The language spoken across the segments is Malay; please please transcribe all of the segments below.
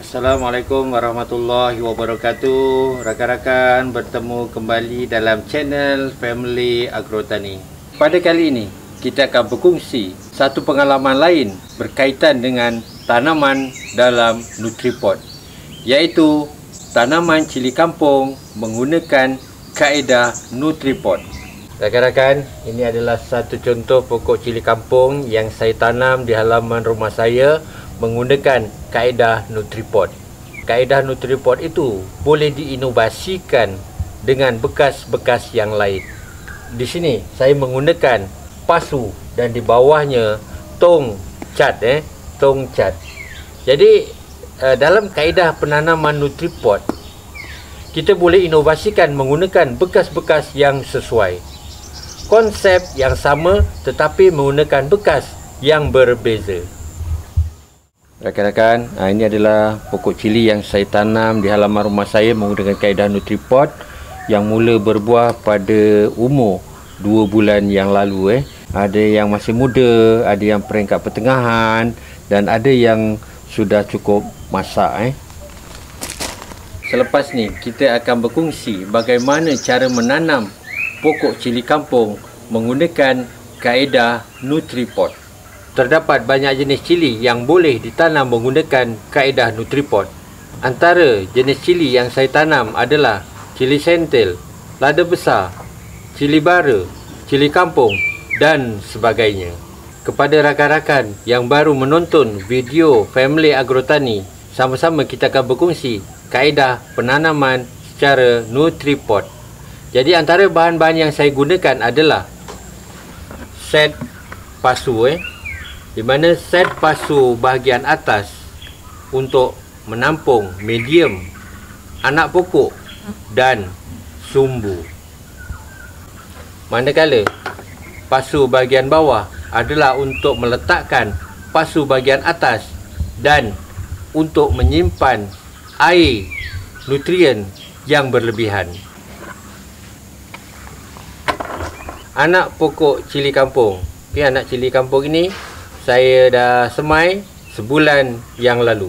Assalamualaikum warahmatullahi wabarakatuh. Rakan-rakan, bertemu kembali dalam channel Family Agrotani. Pada kali ini kita akan berkongsi satu pengalaman lain berkaitan dengan tanaman dalam Nutripot, iaitu tanaman cili kampung menggunakan kaedah Nutripot. Rakan-rakan, ini adalah satu contoh pokok cili kampung yang saya tanam di halaman rumah saya menggunakan kaedah Nutripot. Kaedah Nutripot itu boleh diinovasikan dengan bekas-bekas yang lain. Di sini saya menggunakan pasu dan di bawahnya tong cat. Jadi dalam kaedah penanaman Nutripot, kita boleh inovasikan menggunakan bekas-bekas yang sesuai. Konsep yang sama tetapi menggunakan bekas yang berbeza. Rakan-rakan, ini adalah pokok cili yang saya tanam di halaman rumah saya menggunakan kaedah Nutripot yang mula berbuah pada umur 2 bulan yang lalu. Ada yang masih muda, ada yang peringkat pertengahan dan ada yang sudah cukup masak. Selepas ni kita akan berkongsi bagaimana cara menanam pokok cili kampung menggunakan kaedah Nutripot. Terdapat banyak jenis cili yang boleh ditanam menggunakan kaedah Nutripot. Antara jenis cili yang saya tanam adalah cili sentil, lada besar, cili bara, cili kampung dan sebagainya. Kepada rakan-rakan yang baru menonton video Family Agrotani, sama-sama kita akan berkongsi kaedah penanaman secara Nutripot. Jadi antara bahan-bahan yang saya gunakan adalah set pasu, di mana set pasu bahagian atas untuk menampung medium, anak pokok dan sumbu. Manakala pasu bahagian bawah adalah untuk meletakkan pasu bahagian atas dan untuk menyimpan air nutrien yang berlebihan. Anak pokok cili kampung. Anak cili kampung ini saya dah semai sebulan yang lalu.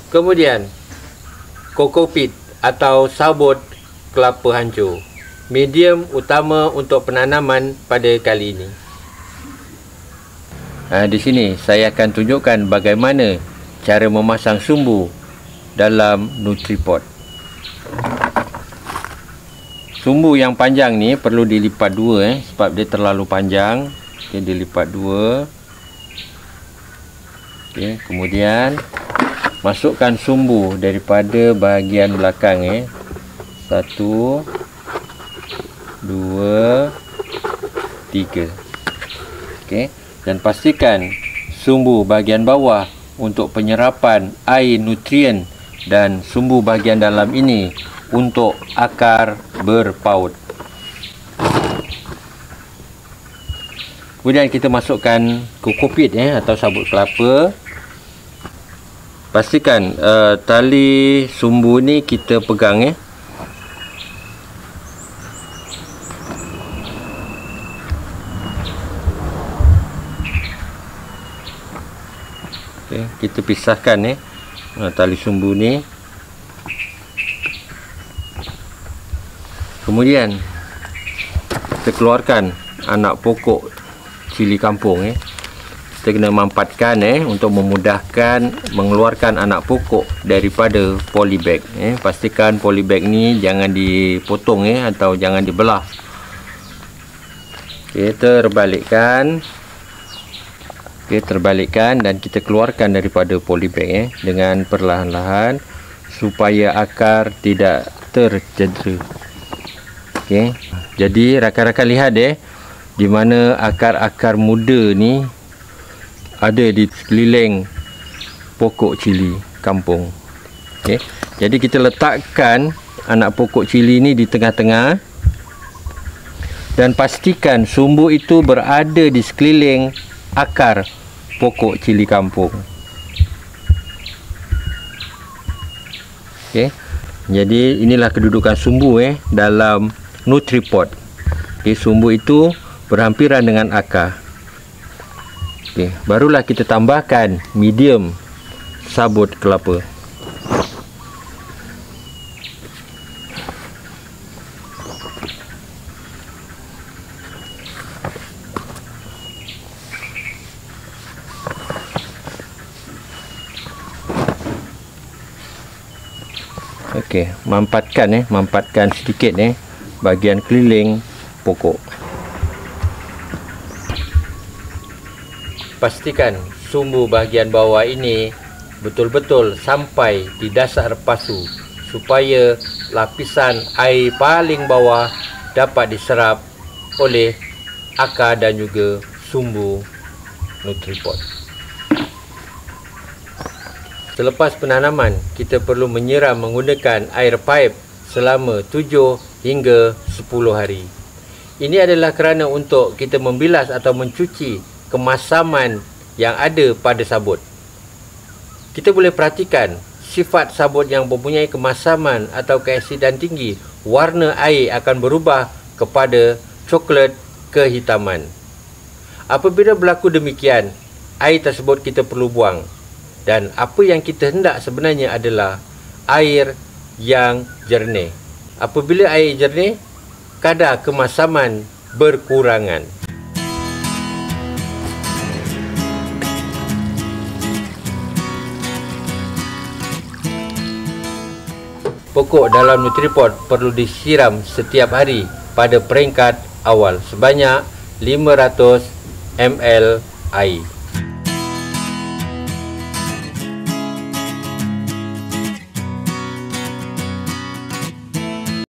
Kemudian kokopit atau sabut kelapa hancur, medium utama untuk penanaman pada kali ini. Di sini saya akan tunjukkan bagaimana cara memasang sumbu dalam Nutripot. Sumbu yang panjang ni perlu dilipat dua sebab dia terlalu panjang. Okey, dilipat dua. Okey, kemudian masukkan sumbu daripada bahagian belakang 1 2 3. Okey, dan pastikan sumbu bahagian bawah untuk penyerapan air nutrien dan sumbu bahagian dalam ini untuk akar berpaut. Kemudian kita masukkan kokopit atau sabut kelapa. Pastikan tali sumbu ni kita pegang Okay, kita pisahkan tali sumbu ni. Kemudian kita keluarkan anak pokok cili kampung. Kita kena mampatkan untuk memudahkan mengeluarkan anak pokok daripada polybag. Pastikan polybag ni jangan dipotong atau jangan dibelah. Kita terbalikkan. Terbalikkan dan kita keluarkan daripada polybag dengan perlahan-lahan supaya akar tidak tercedera. Okey, jadi rakan-rakan lihat di mana akar-akar muda ni ada di sekeliling pokok cili kampung. Okey, jadi kita letakkan anak pokok cili ni di tengah-tengah dan pastikan sumbu itu berada di sekeliling akar pokok cili kampung. Okey, jadi inilah kedudukan sumbu dalam Nutripot. Sumbu itu berhampiran dengan akar. Okey, barulah kita tambahkan medium sabut kelapa. Okey, mampatkan sedikit bahagian keliling pokok. Pastikan sumbu bahagian bawah ini betul-betul sampai di dasar pasu supaya lapisan air paling bawah dapat diserap oleh akar dan juga sumbu Nutripod. Selepas penanaman, kita perlu menyiram menggunakan air paip selama 7 hingga 10 hari. Ini adalah kerana untuk kita membilas atau mencuci kemasaman yang ada pada sabut. Kita boleh perhatikan sifat sabut yang mempunyai kemasaman atau keasidan tinggi, warna air akan berubah kepada coklat kehitaman. Apabila berlaku demikian, air tersebut kita perlu buang. Dan apa yang kita hendak sebenarnya adalah air yang jernih. Apabila air jernih, kadar kemasaman berkurangan. Pokok dalam Nutripod perlu disiram setiap hari pada peringkat awal sebanyak 500 ml air.